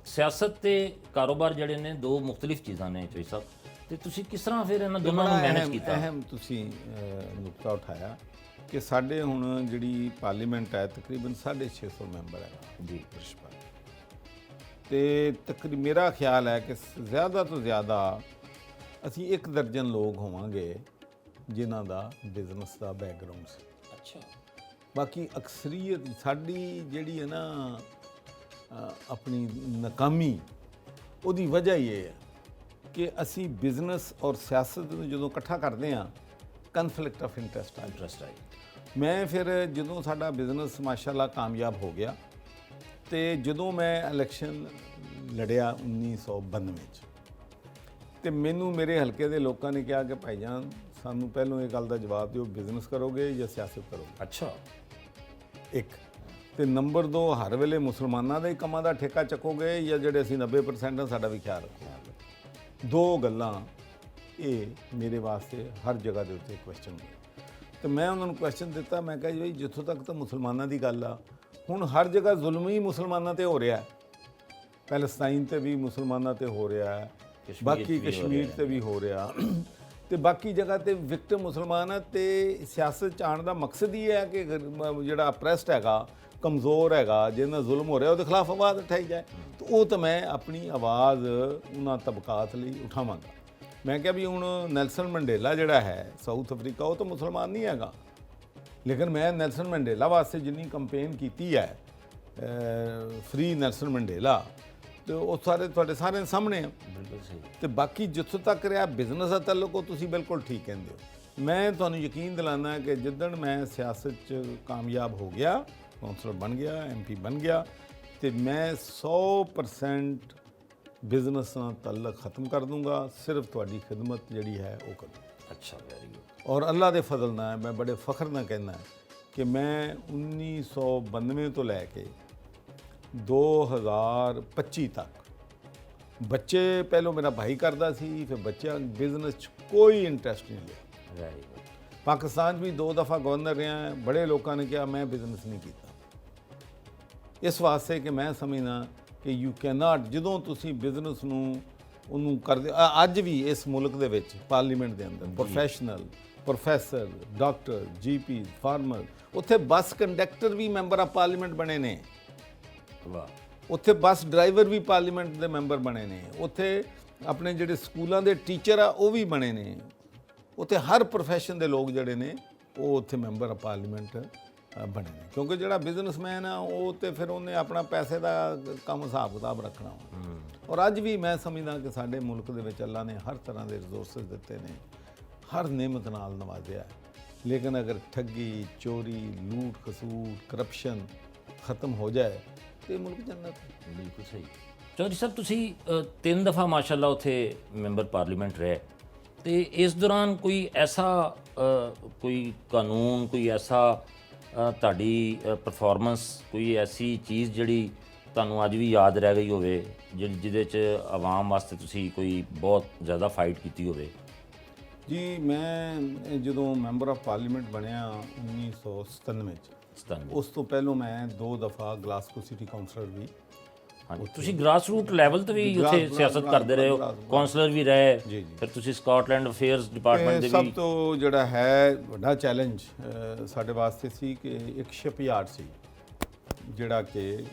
ਸਿਆਸਤ ਤੇ ਕਾਰੋਬਾਰ ਜਿਹੜੇ ਨੇ ਦੋ ਮੁxtਲਿਫ ਚੀਜ਼ਾਂ ਨੇ ਚੋਈ ਸਾਹਿਬ, ਤੇ ਤੁਸੀਂ ਕਿਸ ਤਰ੍ਹਾਂ ਫਿਰ ਇਹਨਾਂ ਦੋਨਾਂ ਨੂੰ ਮੈਨੇਜ ਕੀਤਾ? ਅਹਿਮ ਤੁਸੀਂ ਨੁਕਤਾ ਉਠਾਇਆ ਕਿ ਸਾਡੇ ਹੁਣ ਜਿਹੜੀ ਪਾਰਲੀਮੈਂਟ ਹੈ ਤਕਰੀਬਨ 650 ਮੈਂਬਰ ਹੈ ਜੀ। ਤੇ ਮੇਰਾ ਖਿਆਲ ਹੈ ਕਿ ਜ਼ਿਆਦਾ ਤੋਂ ਜ਼ਿਆਦਾ ਅਸੀਂ 1 ਦਰਜਨ ਲੋਕ ਹੋਵਾਂਗੇ ਜਿਨ੍ਹਾਂ ਦਾ ਬਿਜ਼ਨਸ ਦਾ ਬੈਕਗਰਾਉਂਡ ਸੀ। ਅੱਛਾ। ਬਾਕੀ ਅਕਸਰੀਅਤ ਸਾਡੀ ਜਿਹੜੀ ਹੈ ਨਾ ਆਪਣੀ ਨਾਕਾਮੀ, ਉਹਦੀ ਵਜ੍ਹਾ ਹੀ ਇਹ ਹੈ ਕਿ ਅਸੀਂ ਬਿਜ਼ਨਸ ਔਰ ਸਿਆਸਤ ਨੂੰ ਜਦੋਂ ਇਕੱਠਾ ਕਰਦੇ ਹਾਂ ਕਨਫਲਿਕਟ ਆਫ ਇੰਟਰਸਟ ਆਈ। ਮੈਂ ਫਿਰ ਜਦੋਂ ਸਾਡਾ ਬਿਜ਼ਨਸ ਮਾਸ਼ਾਅੱਲਾ ਕਾਮਯਾਬ ਹੋ ਗਿਆ ਤੇ ਜਦੋਂ ਮੈਂ ਇਲੈਕਸ਼ਨ ਲੜਿਆ 1992 'ਚ, ਤੇ ਮੈਨੂੰ ਮੇਰੇ ਹਲਕੇ ਦੇ ਲੋਕਾਂ ਨੇ ਕਿਹਾ ਕਿ ਭਾਈਜਾਨ ਸਾਨੂੰ ਪਹਿਲਾਂ ਇਹ ਗੱਲ ਦਾ ਜਵਾਬ ਦਿਓ, ਬਿਜ਼ਨਸ ਕਰੋਗੇ ਜਾਂ ਸਿਆਸਤ ਕਰੋਗੇ? ਅੱਛਾ। ਇੱਕ ਤੇ ਨੰਬਰ 2, ਹਰ ਵੇਲੇ ਮੁਸਲਮਾਨਾਂ ਦੇ ਕੰਮਾਂ ਦਾ ਠੇਕਾ ਚੱਕੋਗੇ ਜਾਂ ਜਿਹੜੇ ਅਸੀਂ 90% ਹਾਂ ਸਾਡਾ ਵੀ ਖਿਆਲ ਰੱਖੋਗੇ? 2 ਗੱਲਾਂ ਇਹ ਮੇਰੇ ਵਾਸਤੇ ਹਰ ਜਗ੍ਹਾ ਦੇ ਉੱਤੇ ਕੁਐਸਚਨ ਹੋਏ। ਤੇ ਮੈਂ ਉਹਨਾਂ ਨੂੰ ਕੁਐਸਚਨ ਦਿੱਤਾ, ਮੈਂ ਕਿਹਾ ਜੀ ਬਈ ਜਿੱਥੋਂ ਤੱਕ ਤਾਂ ਮੁਸਲਮਾਨਾਂ ਦੀ ਗੱਲ ਆ, ਹੁਣ ਹਰ ਜਗ੍ਹਾ ਜ਼ੁਲਮ ਹੀ ਮੁਸਲਮਾਨਾਂ ਤੇ ਹੋ ਰਿਹਾ ਹੈ। ਪੈਲਸਤਾਈਨ ਤੇ ਵੀ ਮੁਸਲਮਾਨਾਂ ਤੇ ਹੋ ਰਿਹਾ ਹੈ, ਬਾਕੀ ਕਸ਼ਮੀਰ ਤੇ ਵੀ ਹੋ ਰਿਹਾ, ਤੇ ਬਾਕੀ ਜਗ੍ਹਾ ਤੇ ਵਿਕਟਮ ਮੁਸਲਮਾਨ ਹੈ। ਤੇ ਸਿਆਸਤ 'ਚ ਆਉਣ ਦਾ ਮਕਸਦ ਹੀ ਹੈ ਕਿ ਜਿਹੜਾ ਅਪਰੈਸਡ ਹੈਗਾ, ਕਮਜ਼ੋਰ ਹੈਗਾ, ਜਿਹਦੇ ਨਾਲ ਜ਼ੁਲਮ ਹੋ ਰਿਹਾ, ਉਹਦੇ ਖਿਲਾਫ ਆਵਾਜ਼ ਉਠਾਈ ਜਾਏ। ਤਾਂ ਉਹ ਤਾਂ ਮੈਂ ਆਪਣੀ ਆਵਾਜ਼ ਉਹਨਾਂ ਤਬਕਾਤ ਲਈ ਉਠਾਵਾਂਗਾ। ਮੈਂ ਕਿਹਾ ਵੀ ਹੁਣ ਨੈਲਸਨ ਮੰਡੇਲਾ ਜਿਹੜਾ ਹੈ ਸਾਊਥ ਅਫਰੀਕਾ, ਉਹ ਤਾਂ ਮੁਸਲਮਾਨ ਨਹੀਂ ਹੈਗਾ, ਲੇਕਿਨ ਮੈਂ ਨੈਲਸਨ ਮੰਡੇਲਾ ਵਾਸਤੇ ਜਿੰਨੀ ਕੰਪੇਨ ਕੀਤੀ ਹੈ, ਫ੍ਰੀ ਨੈਲਸਨ ਮੰਡੇਲਾ, ਤੇ ਉਹ ਸਾਰੇ ਤੁਹਾਡੇ ਸਾਰਿਆਂ ਦੇ ਸਾਹਮਣੇ ਆ। ਬਿਲਕੁਲ ਸਹੀ। ਤੇ ਬਾਕੀ ਜਿੱਥੋਂ ਤੱਕ ਰਿਹਾ ਬਿਜ਼ਨਸ ਦਾ ਤਾਲੁਕ, ਉਹ ਤੁਸੀਂ ਬਿਲਕੁਲ ਠੀਕ ਕਹਿੰਦੇ ਹੋ। ਮੈਂ ਤੁਹਾਨੂੰ ਯਕੀਨ ਦਿਲਾਨਾ ਕਿ ਜਿੱਦਣ ਮੈਂ ਸਿਆਸਤ 'ਚ ਕਾਮਯਾਬ ਹੋ ਗਿਆ, ਕੌਂਸਲਰ ਬਣ ਗਿਆ, MP ਬਣ ਗਿਆ, ਤੇ ਮੈਂ 100% ਬਿਜ਼ਨਸ ਨਾਲ ਤਾਲੁਕ ਖਤਮ ਕਰ ਦੂੰਗਾ, ਸਿਰਫ ਤੁਹਾਡੀ ਖਿਦਮਤ ਜਿਹੜੀ ਹੈ ਉਹ ਕਰੂੰ। ਅੱਛਾ, ਵੈਰੀ ਗੁੱਡ। ਔਰ ਅੱਲਾ ਦੇ ਫਜ਼ਲ ਨਾਲ ਮੈਂ ਬੜੇ ਫਖਰ ਨਾਲ ਕਹਿੰਦਾ ਕਿ ਮੈਂ 1992 ਤੋਂ ਲੈ ਕੇ 2025 ਤੱਕ, ਬੱਚੇ ਪਹਿਲੋਂ ਮੇਰਾ ਭਾਈ ਕਰਦਾ ਸੀ, ਫਿਰ ਬੱਚਿਆਂ ਬਿਜ਼ਨਸ 'ਚ ਕੋਈ ਇੰਟਰਸਟ ਨਹੀਂ ਲਿਆ। Very good. ਪਾਕਿਸਤਾਨ 'ਚ ਵੀ 2 ਦਫਾ ਗਵਰਨਰ ਰਿਹਾ, ਬੜੇ ਲੋਕਾਂ ਨੇ ਕਿਹਾ ਮੈਂ ਬਿਜ਼ਨਸ ਨਹੀਂ ਕੀਤਾ, ਇਸ ਵਾਸਤੇ ਕਿ ਮੈਂ ਸਮਝਦਾ ਕਿ ਯੂ ਕੈਨ ਨਾਟ, ਜਦੋਂ ਤੁਸੀਂ ਬਿਜ਼ਨਸ ਨੂੰ ਉਹਨੂੰ ਕਰਦੇ, ਅੱਜ ਵੀ ਇਸ ਮੁਲਕ ਦੇ ਵਿੱਚ ਪਾਰਲੀਮੈਂਟ ਦੇ ਅੰਦਰ professional, professor, doctor, GP, farmer, ਉੱਥੇ ਬੱਸ ਕੰਡਕਟਰ ਵੀ ਮੈਂਬਰ ਆਫ ਪਾਰਲੀਮੈਂਟ ਬਣੇ ਨੇ। ਵਾਹ। ਉੱਥੇ ਬੱਸ ਡਰਾਈਵਰ ਵੀ ਪਾਰਲੀਮੈਂਟ ਦੇ ਮੈਂਬਰ ਬਣੇ ਨੇ। ਉੱਥੇ ਆਪਣੇ ਜਿਹੜੇ ਸਕੂਲਾਂ ਦੇ ਟੀਚਰ ਆ ਉਹ ਵੀ ਬਣੇ ਨੇ। ਉੱਥੇ ਹਰ ਪ੍ਰੋਫੈਸ਼ਨ ਦੇ ਲੋਕ ਜਿਹੜੇ ਨੇ ਉਹ ਉੱਥੇ ਮੈਂਬਰ ਆਫ ਪਾਰਲੀਮੈਂਟ ਬਣੇ ਨੇ, ਕਿਉਂਕਿ ਜਿਹੜਾ ਬਿਜ਼ਨਸਮੈਨ ਆ ਉਹ ਤੇ ਫਿਰ ਉਹਨੇ ਆਪਣਾ ਪੈਸੇ ਦਾ ਕੰਮ ਹਿਸਾਬ ਕਿਤਾਬ ਰੱਖਣਾ। ਔਰ ਅੱਜ ਵੀ ਮੈਂ ਸਮਝਦਾ ਕਿ ਸਾਡੇ ਮੁਲਕ ਦੇ ਵਿੱਚ ਅੱਲਾ ਨੇ ਹਰ ਤਰ੍ਹਾਂ ਦੇ ਰਿਸੋਰਸਿਸ ਦਿੱਤੇ ਨੇ, ਹਰ ਨਿਮਤ ਨਾਲ ਨਵਾਜ਼ਿਆ, ਲੇਕਿਨ ਅਗਰ ਠੱਗੀ, ਚੋਰੀ, ਲੂਟ ਖਸੂਟ, ਕਰਪਸ਼ਨ ਖਤਮ ਹੋ ਜਾਏ ਤੇ ਮੁਲਕ ਜੰਨਤ। ਬਿਲਕੁਲ ਸਹੀ। ਚੌਧਰੀ ਸਾਹਿਬ, ਤੁਸੀਂ 3 ਦਫਾ ਮਾਸ਼ਾਅੱਲਾ ਉੱਥੇ ਮੈਂਬਰ ਪਾਰਲੀਮੈਂਟ ਰਹੇ, ਤੇ ਇਸ ਦੌਰਾਨ ਕੋਈ ਐਸਾ ਕੋਈ ਕਾਨੂੰਨ, ਕੋਈ ਐਸਾ ਤੁਹਾਡੀ ਪਰਫਾਰਮੈਂਸ, ਕੋਈ ਐਸੀ ਚੀਜ਼ ਜਿਹੜੀ ਤੁਹਾਨੂੰ ਅੱਜ ਵੀ ਯਾਦ ਰਹਿ ਗਈ ਹੋਵੇ, ਜਿਹਦੇ 'ਚ ਆਵਾਮ ਵਾਸਤੇ ਤੁਸੀਂ ਕੋਈ ਬਹੁਤ ਜ਼ਿਆਦਾ ਫਾਈਟ ਕੀਤੀ ਹੋਵੇ? ਜੀ, ਮੈਂ ਜਦੋਂ ਮੈਂਬਰ ਆਫ ਪਾਰਲੀਮੈਂਟ ਬਣਿਆ 1997 'ਚ, ਉਸ ਤੋਂ ਪਹਿਲਾਂ ਮੈਂ 2 ਦਫਾ ਗਲਾਸਗੋ ਸਿਟੀ ਕਾਉਂਸਲਰ ਵੀ। ਹਾਂਜੀ, ਤੁਸੀਂ ਗ੍ਰਾਸ ਰੂਟ ਲੈਵਲ ਤੇ ਵੀ ਉੱਥੇ ਸਿਆਸਤ ਕਰਦੇ ਰਹੇ ਹੋ, ਕਾਉਂਸਲਰ ਵੀ ਰਹੇ, ਫਿਰ ਤੁਸੀਂ ਸਕਾਟਲੈਂਡ ਅਫੇਅਰਸ ਡਿਪਾਰਟਮੈਂਟ ਦੇ ਵੀ। ਸਭ ਤੋਂ ਜਿਹੜਾ ਹੈ ਵੱਡਾ ਚੈਲੰਜ ਸਾਡੇ ਵਾਸਤੇ ਸੀ ਕਿ ਇੱਕ ਸ਼ਿਪਯਾਰਡ ਸੀ ਜਿਹੜਾ ਕਿ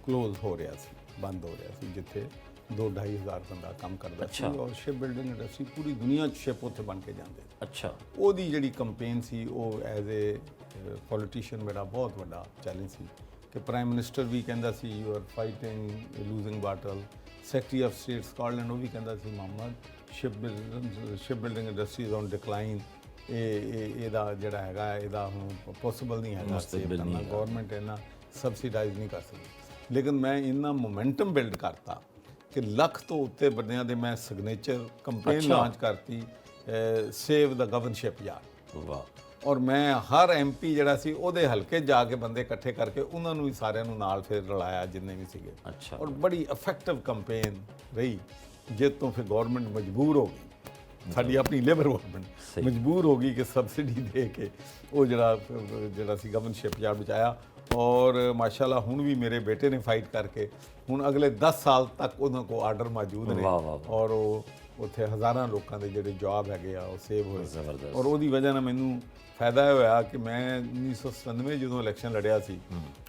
ਕਲੋਜ਼ ਹੋ ਰਿਹਾ ਸੀ, ਬੰਦ ਹੋ ਰਿਹਾ ਸੀ, ਜਿੱਥੇ 2-2.5 ਹਜ਼ਾਰ ਬੰਦਾ ਕੰਮ ਕਰਦਾ ਸੀ, ਔਰ ਸ਼ਿਪ ਬਿਲਡਿੰਗ ਇੰਡਸਟਰੀ ਪੂਰੀ ਦੁਨੀਆ 'ਚ ਸ਼ਿਪ ਉੱਥੇ ਬਣ ਕੇ ਜਾਂਦੇ। ਅੱਛਾ। ਉਹਦੀ ਜਿਹੜੀ ਕੰਪੇਨ ਸੀ ਉਹ ਐਜ਼ ਏ ਪੋਲੀਟੀਸ਼ੀਅਨ ਮੇਰਾ ਬਹੁਤ ਵੱਡਾ ਚੈਲੰਜ ਸੀ ਕਿ ਪ੍ਰਾਈਮ ਮਿਨਿਸਟਰ ਵੀ ਕਹਿੰਦਾ ਸੀ you are fighting losing battle, secretary of state Scotland ਉਹ ਵੀ ਕਹਿੰਦਾ ਸੀ Muhammad ship building industry is on decline, ਇਹਦਾ ਜਿਹੜਾ ਹੈਗਾ ਇਹਦਾ ਹੁਣ ਪੋਸੀਬਲ ਨਹੀਂ ਹੈਗਾ ਕਰਨਾ, ਗੌਰਮੈਂਟ ਇਹਨਾਂ ਸਬਸਿਡਾਈਜ਼ ਨਹੀਂ ਕਰ ਸਕਦੀ। ਲੇਕਿਨ ਮੈਂ ਇੰਨਾ ਮੋਮੈਂਟਮ ਬਿਲਡ ਕਰਤਾ ਕਿ 1 ਲੱਖ ਤੋਂ ਉੱਤੇ ਬੰਦਿਆਂ ਦੇ ਮੈਂ ਸਿਗਨੇਚਰ ਕੰਪੇਨ ਲਾਂਚ ਕਰਤੀ, ਸੇਵ ਦਾ ਗਵਰਨਸ਼ਿਪ ਯਾਰ। ਵਾਹ। ਔਰ ਮੈਂ ਹਰ MP ਜਿਹੜਾ ਸੀ ਉਹਦੇ ਹਲਕੇ ਜਾ ਕੇ ਬੰਦੇ ਇਕੱਠੇ ਕਰਕੇ ਉਹਨਾਂ ਨੂੰ ਵੀ ਸਾਰਿਆਂ ਨੂੰ ਨਾਲ ਫਿਰ ਰਲਾਇਆ ਜਿੰਨੇ ਵੀ ਸੀਗੇ। ਅੱਛਾ। ਔਰ ਬੜੀ ਇਫੈਕਟਿਵ ਕੰਪੇਨ ਰਹੀ, ਜਿਸ ਤੋਂ ਫਿਰ ਗੌਰਮੈਂਟ ਮਜਬੂਰ ਹੋ ਗਈ, ਸਾਡੀ ਆਪਣੀ ਲੇਬਰ ਗੌਰਮੈਂਟ ਮਜਬੂਰ ਹੋ ਗਈ ਕਿ ਸਬਸਿਡੀ ਦੇ ਕੇ ਉਹ ਜਿਹੜਾ ਸੀ ਗਵਰਨਸ਼ਿਪ ਯਾਰਡ ਬਚਾਇਆ। ਔਰ ਮਾਸ਼ਾਅੱਲਾ ਹੁਣ ਵੀ ਮੇਰੇ ਬੇਟੇ ਨੇ ਫਾਈਟ ਕਰਕੇ ਹੁਣ ਅਗਲੇ 10 ਸਾਲ ਤੱਕ ਉਹਨਾਂ ਕੋਲ ਆਰਡਰ ਮੌਜੂਦ ਨੇ ਵਾਹ, ਵਾਹ, ਔਰ ਉਹ ਉੱਥੇ ਹਜ਼ਾਰਾਂ ਲੋਕਾਂ ਦੇ ਜਿਹੜੇ ਜੌਬ ਹੈਗੇ ਆ ਉਹ ਸੇਵ ਹੋਏ ਜ਼ਬਰਦਸਤ। ਔਰ ਉਹਦੀ ਵਜ੍ਹਾ ਨਾਲ ਮੈਨੂੰ ਫਾਇਦਾ ਹੋਇਆ ਕਿ ਮੈਂ 1997 ਜਦੋਂ ਇਲੈਕਸ਼ਨ ਲੜਿਆ ਸੀ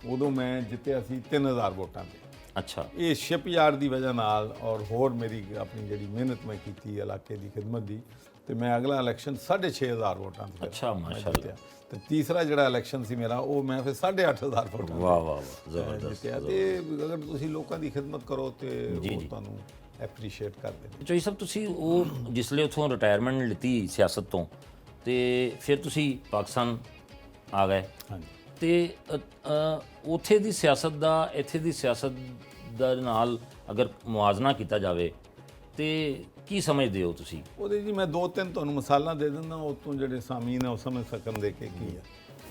ਉਦੋਂ ਮੈਂ ਜਿੱਤਿਆ ਸੀ 3000 ਵੋਟਾਂ ਤੇ। ਅੱਛਾ, ਇਹ ਸ਼ਿਪਯਾਰਡ ਦੀ ਵਜ੍ਹਾ ਨਾਲ ਔਰ ਹੋਰ ਮੇਰੀ ਆਪਣੀ ਜਿਹੜੀ ਮਿਹਨਤ ਮੈਂ ਕੀਤੀ ਇਲਾਕੇ ਦੀ ਖਿਦਮਤ ਦੀ ਤੇ ਮੈਂ ਅਗਲਾ ਇਲੈਕਸ਼ਨ 6500 ਵੋਟਾਂ ਤੇ ਅੱਛਾ, ਮੈਂ ਮਾਸ਼ਾਅੱਲਾ। ਜਿੱਤਿਆ। ਤੇ ਤੀਸਰਾ ਜਿਹੜਾ ਇਲੈਕਸ਼ਨ ਸੀ ਮੇਰਾ ਉਹ ਮੈਂ ਫਿਰ 8500 ਵੋਟਾਂ ਵਾਹ ਵਾਹ ਵਾਹ, ਜ਼ਬਰਦਸਤ। ਜਿੱਤਿਆ। ਤੇ ਅਗਰ ਤੁਸੀਂ ਲੋਕਾਂ ਦੀ ਖਿਦਮਤ ਕਰੋ ਤੇ ਉਹ ਤੁਹਾਨੂੰ ਐਪਰੀਸ਼ੀਏਟ ਕਰਦੇ ਨੇ। ਚੌਈ ਸਾਹਿਬ, ਤੁਸੀਂ ਉਹ ਜਿਸਲੇ ਉੱਥੋਂ ਰਿਟਾਇਰਮੈਂਟ ਲਿੱਤੀ ਸਿਆਸਤ ਤੋਂ ਤੇ ਫਿਰ ਤੁਸੀਂ ਪਾਕਿਸਤਾਨ ਆ ਗਏ ਹਾਂਜੀ। ਤੇ ਉੱਥੇ ਦੀ ਸਿਆਸਤ ਦਾ ਇੱਥੇ ਦੀ ਸਿਆਸਤ ਦਾ ਨਾਲ ਅਗਰ ਮੁਆਜ਼ਨਾ ਕੀਤਾ ਜਾਵੇ ਤੇ ਕੀ ਸਮਝਦੇ ਹੋ ਤੁਸੀਂ? ਉਹਦੇ ਜੀ ਮੈਂ 2-3 ਤੁਹਾਨੂੰ ਮਿਸਾਲਾਂ ਦੇ ਦਿੰਦਾ ਉਹ ਤੋਂ ਜਿਹੜੇ ਸਾਮੀਨ ਆ ਉਹ ਸਮਝ ਸਕਣ ਦੇ ਕਿ ਕੀ ਹੈ।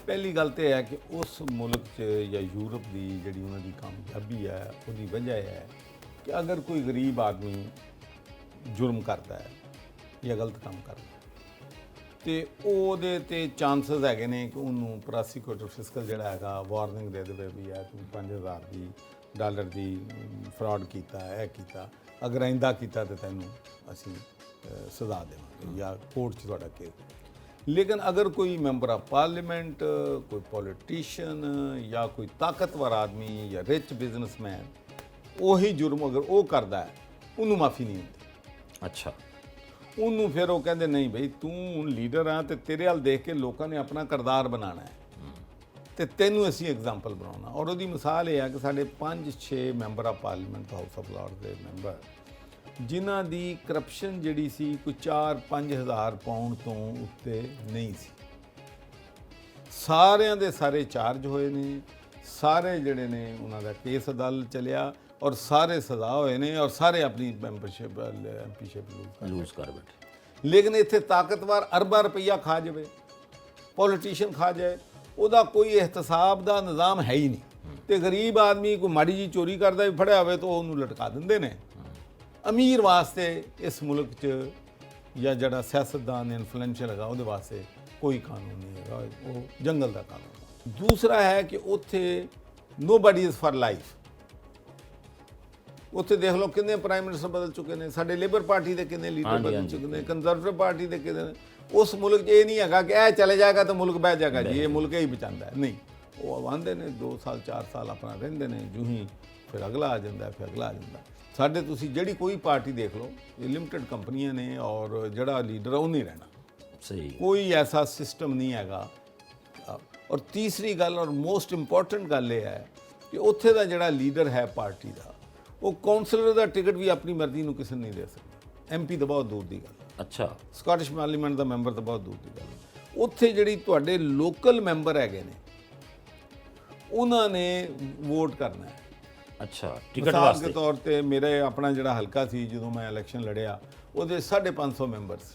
ਪਹਿਲੀ ਗੱਲ ਤੇ ਇਹ ਹੈ ਕਿ ਉਸ ਮੁਲਕ 'ਚ ਜਾਂ ਯੂਰਪ ਦੀ ਜਿਹੜੀ ਉਹਨਾਂ ਦੀ ਕਾਮਯਾਬੀ ਹੈ ਉਹਦੀ ਵਜ੍ਹਾ ਇਹ ਹੈ ਕਿ ਅਗਰ ਕੋਈ ਗਰੀਬ ਆਦਮੀ ਜੁਰਮ ਕਰਦਾ ਹੈ ਜਾਂ ਗਲਤ ਕੰਮ ਕਰਦਾ ਹੈ ਤੇ ਉਹਦੇ ਤੇ ਚਾਂਸਸ ਹੈਗੇ ਨੇ ਕਿ ਉਹਨੂੰ ਪ੍ਰੋਸੀਕਿਊਟਰ ਫਿਸਕਲ ਜਿਹੜਾ ਹੈਗਾ ਵਾਰਨਿੰਗ ਦੇ ਦੇਵੇ ਵੀ ਇਹ ਤੂੰ $5000 ਦੀ ਫਰਾਡ ਕੀਤਾ, ਇਹ ਕੀਤਾ, ਅਗਰ ਆਇੰਦਾ ਕੀਤਾ ਤੇ ਤੈਨੂੰ ਅਸੀਂ ਸਜ਼ਾ ਦੇਵਾਂਗੇ ਜਾਂ ਕੋਰਟ 'ਚ ਤੁਹਾਡਾ ਕੇਸ। ਲੇਕਿਨ ਅਗਰ ਕੋਈ ਮੈਂਬਰ ਆਫ ਪਾਰਲੀਮੈਂਟ, ਕੋਈ ਪੋਲੀਟੀਸ਼ੀਅਨ ਜਾਂ ਕੋਈ ਤਾਕਤਵਰ ਆਦਮੀ ਜਾਂ ਰਿਚ ਬਿਜ਼ਨਸਮੈਨ ਉਹੀ ਜੁਰਮ ਅਗਰ ਉਹ ਕਰਦਾ ਹੈ ਉਹਨੂੰ ਮਾਫੀ ਨਹੀਂ ਹੁੰਦੀ। ਅੱਛਾ, ਉਹਨੂੰ ਫਿਰ ਉਹ ਕਹਿੰਦੇ ਨਹੀਂ ਬਈ ਤੂੰ ਹੁਣ ਲੀਡਰ ਆ ਤੇ ਤੇਰੇ ਵੱਲ ਦੇਖ ਕੇ ਲੋਕਾਂ ਨੇ ਆਪਣਾ ਕਿਰਦਾਰ ਬਣਾਉਣਾ ਹੈ ਤੇ ਤੈਨੂੰ ਅਸੀਂ ਐਗਜ਼ਾਮਪਲ ਬਣਾਉਣਾ। ਔਰ ਉਹਦੀ ਮਿਸਾਲ ਇਹ ਹੈ ਕਿ ਸਾਡੇ 5-6 member of parliament house of Lord ਦੇ ਮੈਂਬਰ ਜਿਨ੍ਹਾਂ ਦੀ ਕਰਪਸ਼ਨ ਜਿਹੜੀ ਸੀ ਕੋਈ 4-5 ਹਜ਼ਾਰ ਪਾਉਂਡ ਤੋਂ ਉੱਤੇ ਨਹੀਂ ਸੀ, ਸਾਰਿਆਂ ਦੇ ਸਾਰੇ ਚਾਰਜ ਹੋਏ ਨੇ, ਸਾਰੇ ਜਿਹੜੇ ਨੇ ਉਹਨਾਂ ਦਾ ਕੇਸ ਅਦਾਲਤ ਚੱਲਿਆ ਔਰ ਸਾਰੇ ਸਜ਼ਾ ਹੋਏ ਨੇ ਔਰ ਸਾਰੇ ਆਪਣੀ ਮੈਂਬਰਸ਼ਿਪ ਐਮਪੀਸ਼ਿਪ ਲੂਜ਼ ਕਰ ਬੈਠੇ। ਲੇਕਿਨ ਇੱਥੇ ਤਾਕਤਵਰ ਅਰਬਾਂ ਰੁਪਈਆ ਖਾ ਜਾਵੇ, ਪੋਲੀਟੀਸ਼ੀਅਨ ਖਾ ਜਾਏ, ਉਹਦਾ ਕੋਈ ਇਹਤਸਾਬ ਦਾ ਨਿਜ਼ਾਮ ਹੈ ਹੀ ਨਹੀਂ। ਤੇ ਗਰੀਬ ਆਦਮੀ ਕੋਈ ਮਾੜੀ ਜੀ ਚੋਰੀ ਕਰਦਾ ਵੀ ਫੜਿਆ ਹੋਵੇ ਤਾਂ ਉਹਨੂੰ ਲਟਕਾ ਦਿੰਦੇ ਨੇ। ਅਮੀਰ ਵਾਸਤੇ ਇਸ ਮੁਲਕ 'ਚ ਜਾਂ ਜਿਹੜਾ ਸਿਆਸਤਦਾਨ ਇਨਫਲੂਐਂਸ਼ੀਅਲ ਹੈਗਾ ਉਹਦੇ ਵਾਸਤੇ ਕੋਈ ਕਾਨੂੰਨ ਨਹੀਂ ਹੈਗਾ, ਉਹ ਜੰਗਲ ਦਾ ਕਾਨੂੰਨ। ਦੂਸਰਾ ਹੈ ਕਿ ਉੱਥੇ ਨੋਬਡੀ ਇਜ਼ ਫॉर ਲਾਈਫ। ਉੱਥੇ ਦੇਖ ਲਓ ਕਿੰਨੇ ਪ੍ਰਾਈਮ ਮਿਨਿਸਟਰ ਬਦਲ ਚੁੱਕੇ ਨੇ, ਸਾਡੇ ਲੇਬਰ ਪਾਰਟੀ ਦੇ ਕਿੰਨੇ ਲੀਡਰ ਬਦਲ ਚੁੱਕੇ ਨੇ, ਕੰਜ਼ਰਵੇਟਿਵ ਪਾਰਟੀ ਦੇ ਕਿੰਨੇ। ਉਸ ਮੁਲਕ 'ਚ ਇਹ ਨਹੀਂ ਹੈਗਾ ਕਿ ਇਹ ਚਲੇ ਜਾਏਗਾ ਤਾਂ ਮੁਲਕ ਬਹਿ ਜਾਏਗਾ ਜੀ, ਇਹ ਮੁਲਕ ਹੀ ਬਚਾਉਂਦਾ ਹੈ। ਨਹੀਂ, ਉਹ ਆਉਂਦੇ ਨੇ 2 ਸਾਲ 4 ਸਾਲ ਆਪਣਾ ਰਹਿੰਦੇ ਨੇ, ਜੂੰ ਹੀ ਫਿਰ ਅਗਲਾ ਆ ਜਾਂਦਾ, ਫਿਰ ਅਗਲਾ ਆ ਜਾਂਦਾ। ਸਾਡੇ ਤੁਸੀਂ ਜਿਹੜੀ ਕੋਈ ਪਾਰਟੀ ਦੇਖ ਲਓ, ਇਹ ਲਿਮਟਿਡ ਕੰਪਨੀਆਂ ਨੇ ਔਰ ਜਿਹੜਾ ਲੀਡਰ ਉਹ ਨਹੀਂ ਰਹਿਣਾ। ਸਹੀ, ਕੋਈ ਐਸਾ ਸਿਸਟਮ ਨਹੀਂ ਹੈਗਾ। ਔਰ ਤੀਸਰੀ ਗੱਲ ਔਰ ਮੋਸਟ ਇੰਪੋਰਟੈਂਟ ਗੱਲ ਇਹ ਹੈ ਕਿ ਉੱਥੇ ਦਾ ਜਿਹੜਾ ਲੀਡਰ ਹੈ ਪਾਰਟੀ ਦਾ, ਉਹ ਕਾਉਂਸਲਰ ਦਾ ਟਿਕਟ ਵੀ ਆਪਣੀ ਮਰਜ਼ੀ ਨੂੰ ਕਿਸੇ ਨੂੰ ਨਹੀਂ ਦੇ ਸਕਦਾ। ਐਮਪੀ ਤਾਂ ਬਹੁਤ ਦੂਰ ਦੀ ਗੱਲ ਹੈ, ਅੱਛਾ, ਸਕਾਟਿਸ਼ ਪਾਰਲੀਮੈਂਟ ਦਾ ਮੈਂਬਰ ਤਾਂ ਬਹੁਤ ਦੂਰ ਦੀ ਗੱਲ ਹੈ। ਉੱਥੇ ਜਿਹੜੀ ਤੁਹਾਡੇ ਲੋਕਲ ਮੈਂਬਰ ਹੈਗੇ ਨੇ ਉਹਨਾਂ ਨੇ ਵੋਟ ਕਰਨਾ ਹੈ। ਅੱਛਾ, ਟਿਕਟ ਮਿਸਾਲ ਵਾਸਤੇ ਦੇ ਤੌਰ ਤੇ ਮੇਰੇ ਆਪਣਾ ਜਿਹੜਾ ਹਲਕਾ ਸੀ ਜਦੋਂ ਮੈਂ ਇਲੈਕਸ਼ਨ ਲੜਿਆ ਉਹਦੇ 550 ਮੈਂਬਰ ਸੀ।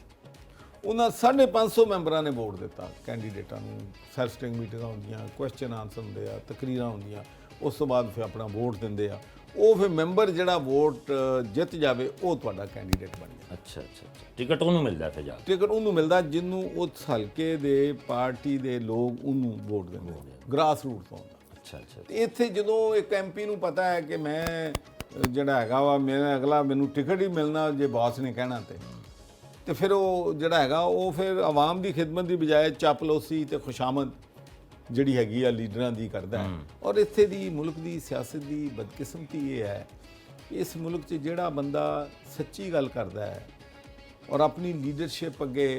ਉਹਨਾਂ 550 ਮੈਂਬਰਾਂ ਨੇ ਵੋਟ ਦਿੱਤਾ ਕੈਂਡੀਡੇਟਾਂ ਨੂੰ। ਸੈਲਫ ਸਟਿੰਗ ਮੀਟਿੰਗਾਂ ਹੁੰਦੀਆਂ, ਕੁਐਸਚਨ ਆਨਸਰ ਹੁੰਦੇ ਆ, ਤਕਰੀਰਾਂ ਹੁੰਦੀਆਂ, ਉਸ ਤੋਂ ਬਾਅਦ ਫਿਰ ਆਪਣਾ ਵੋਟ ਦਿੰਦੇ ਆ। ਉਹ ਫਿਰ ਮੈਂਬਰ ਜਿਹੜਾ ਵੋਟ ਜਿੱਤ ਜਾਵੇ ਉਹ ਤੁਹਾਡਾ ਕੈਂਡੀਡੇਟ ਬਣ ਜਾਂਦਾ। ਅੱਛਾ ਅੱਛਾ ਅੱਛਾ, ਟਿਕਟ ਉਹਨੂੰ ਮਿਲਦਾ ਫਿਰ ਜਾ ਕੇ। ਟਿਕਟ ਉਹਨੂੰ ਮਿਲਦਾ ਜਿਹਨੂੰ ਉਸ ਹਲਕੇ ਦੇ ਪਾਰਟੀ ਦੇ ਲੋਕ ਉਹਨੂੰ ਵੋਟ ਦਿੰਦੇ, ਗ੍ਰਾਸ ਰੂਟ ਤੋਂ ਹੁੰਦਾ। ਅੱਛਾ ਅੱਛਾ, ਤੇ ਇੱਥੇ ਜਦੋਂ ਇੱਕ ਐਮਪੀ ਨੂੰ ਪਤਾ ਹੈ ਕਿ ਮੈਂ ਜਿਹੜਾ ਹੈਗਾ ਵਾ ਮੇਰਾ ਅਗਲਾ ਮੈਨੂੰ ਟਿਕਟ ਹੀ ਮਿਲਣਾ ਜੇ ਬਾਸ ਨੇ ਕਹਿਣਾ ਤੇ ਫਿਰ ਉਹ ਜਿਹੜਾ ਹੈਗਾ ਉਹ ਫਿਰ ਆਵਾਮ ਦੀ ਖਿਦਮਤ ਦੀ ਬਜਾਏ ਚਾਪਲੋਸੀ ਤੇ ਖੁਸ਼ਾਮਦ ਜਿਹੜੀ ਹੈਗੀ ਆ ਲੀਡਰਾਂ ਦੀ ਕਰਦਾ ਹੈ। ਔਰ ਇੱਥੇ ਦੀ ਮੁਲਕ ਦੀ ਸਿਆਸਤ ਦੀ ਬਦਕਿਸਮਤੀ ਇਹ ਹੈ ਕਿ ਇਸ ਮੁਲਕ 'ਚ ਜਿਹੜਾ ਬੰਦਾ ਸੱਚੀ ਗੱਲ ਕਰਦਾ ਹੈ ਔਰ ਆਪਣੀ ਲੀਡਰਸ਼ਿਪ ਅੱਗੇ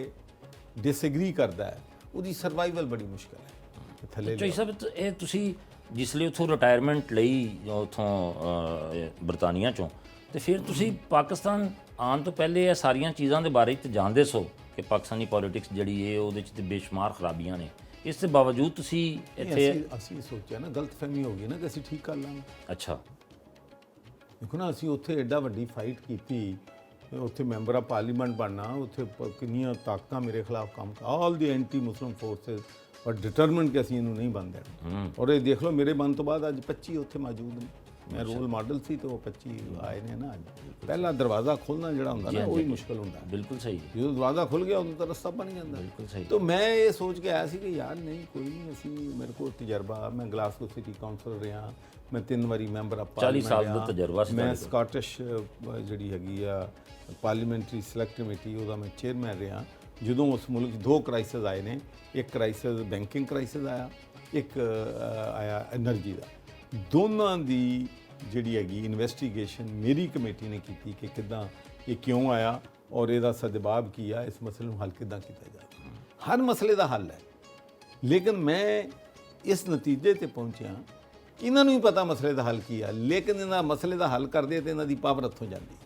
ਡਿਸਐਗਰੀ ਕਰਦਾ ਹੈ ਉਹਦੀ ਸਰਵਾਈਵਲ ਬੜੀ ਮੁਸ਼ਕਲ ਹੈ। ਥੱਲੇ ਚੌਈ ਸਾਹਿਬ, ਇਹ ਤੁਸੀਂ ਜਿਸਲੇ ਉੱਥੋਂ ਰਿਟਾਇਰਮੈਂਟ ਲਈ ਉੱਥੋਂ ਬਰਤਾਨੀਆ ਚੋਂ ਤੇ ਫਿਰ ਤੁਸੀਂ ਪਾਕਿਸਤਾਨ ਆਉਣ ਤੋਂ ਪਹਿਲੇ ਇਹ ਸਾਰੀਆਂ ਚੀਜ਼ਾਂ ਦੇ ਬਾਰੇ ਤੇ ਜਾਣਦੇ ਸੋ ਕਿ ਪਾਕਿਸਤਾਨੀ ਪੋਲਿਟਿਕਸ ਜਿਹੜੀ ਹੈ ਉਹਦੇ 'ਚ ਤੇ ਬੇਸ਼ੁਮਾਰ ਖਰਾਬੀਆਂ ਨੇ, ਇਸ ਦੇ ਬਾਵਜੂਦ ਤੁਸੀਂ ਇੱਥੇ ਅਸੀਂ ਸੋਚਿਆ ਨਾ ਗਲਤਫਹਿਮੀ ਹੋ ਗਈ ਨਾ ਕਿ ਅਸੀਂ ਠੀਕ ਕਰ ਲਾਂਗੇ। ਅੱਛਾ, ਦੇਖੋ ਨਾ ਅਸੀਂ ਉੱਥੇ ਐਡਾ ਵੱਡੀ ਫਾਈਟ ਕੀਤੀ, ਉੱਥੇ ਮੈਂਬਰ ਆਫ ਪਾਰਲੀਮੈਂਟ ਬਣਨਾ, ਉੱਥੇ ਕਿੰਨੀਆਂ ਤਾਕਤਾਂ ਮੇਰੇ ਖਿਲਾਫ ਕੰਮ ਆਲ ਦੀ ਐਂਟੀ ਮੁਸਲਿਮ ਫੋਰਸਿਸ ਔਰ ਡਿਟਰਮਿਨਡ ਕਿ ਅਸੀਂ ਇਹਨੂੰ ਨਹੀਂ ਬੰਦ ਦੇਣਾ। ਔਰ ਇਹ ਦੇਖ ਲਓ ਮੇਰੇ ਬੰਦ ਤੋਂ ਬਾਅਦ ਅੱਜ 25 ਉੱਥੇ ਮੌਜੂਦ ਨੇ। ਮੈਂ ਰੋਲ ਮਾਡਲ ਸੀ ਤੇ ਉਹ 25 ਆਏ ਨੇ ਨਾ ਅੱਜ। ਪਹਿਲਾ ਦਰਵਾਜ਼ਾ ਖੋਲ੍ਹਣਾ ਜਿਹੜਾ ਹੁੰਦਾ ਨਾ, ਉਹੀ ਮੁਸ਼ਕਲ ਹੁੰਦਾ। ਬਿਲਕੁਲ ਸਹੀ, ਜਦੋਂ ਦਰਵਾਜ਼ਾ ਖੁੱਲ ਗਿਆ ਉਦੋਂ ਤਾਂ ਰਸਤਾ ਬਣ ਜਾਂਦਾ। ਬਿਲਕੁਲ ਸਹੀ। ਤਾਂ ਮੈਂ ਇਹ ਸੋਚ ਕੇ ਆਇਆ ਸੀ ਕਿ ਯਾਰ ਨਹੀਂ ਕੋਈ ਨਹੀਂ, ਅਸੀਂ ਮੇਰੇ ਕੋਲ ਤਜਰਬਾ, ਮੈਂ ਗਲਾਸਗੋ ਸਿਟੀ ਕਾਉਂਸਲ ਰਿਹਾ, ਮੈਂ 3 ਵਾਰੀ ਮੈਂਬਰ ਆਫ 40 ਸਾਲ ਦਾ ਤਜਰਬਾ ਸੀ ਮੈਂ ਤੁਹਾਡੇ ਕੋਲ। ਸਕਾਟਿਸ਼ ਜਿਹੜੀ ਹੈਗੀ ਆ ਪਾਰਲੀਮੈਂਟਰੀ ਸਿਲੈਕਟ ਕਮੇਟੀ, ਉਹਦਾ ਮੈਂ ਚੇਅਰਮੈਨ ਰਿਹਾ। ਜਦੋਂ ਉਸ ਮੁਲਕ 'ਚ 2 ਕ੍ਰਾਈਸਿਸ ਆਏ ਨੇ, ਇੱਕ ਕ੍ਰਾਈਸਿਸ ਬੈਂਕਿੰਗ ਕ੍ਰਾਈਸਿਸ ਆਇਆ, ਇੱਕ ਆਇਆ એનર્ਜੀ ਦਾ। ਦੋਨਾਂ ਦੀ ਜਿਹੜੀ ਹੈਗੀ ਇਨਵੈਸਟੀਗੇਸ਼ਨ ਮੇਰੀ ਕਮੇਟੀ ਨੇ ਕੀਤੀ ਕਿ ਕਿੱਦਾਂ ਇਹ ਕਿਉਂ ਆਇਆ ਔਰ ਇਹਦਾ ਸਦਬਾਬ ਕੀ ਆ, ਇਸ ਮਸਲੇ ਨੂੰ ਹੱਲ ਕਿੱਦਾਂ ਕੀਤਾ ਜਾਵੇ। ਹਰ ਮਸਲੇ ਦਾ ਹੱਲ ਹੈ, ਲੇਕਿਨ ਮੈਂ ਇਸ ਨਤੀਜੇ ਤੇ ਪਹੁੰਚਿਆ ਕਿ ਇਹਨਾਂ ਨੂੰ ਹੀ ਪਤਾ ਮਸਲੇ ਦਾ ਹੱਲ ਕੀ ਆ, ਲੇਕਿਨ ਇਹਨਾਂ ਮਸਲੇ ਦਾ ਹੱਲ ਕਰਦੇ ਤੇ ਇਹਨਾਂ ਦੀ ਪਾਵਰ ਹੱਥੋਂ ਜਾਂਦੀ।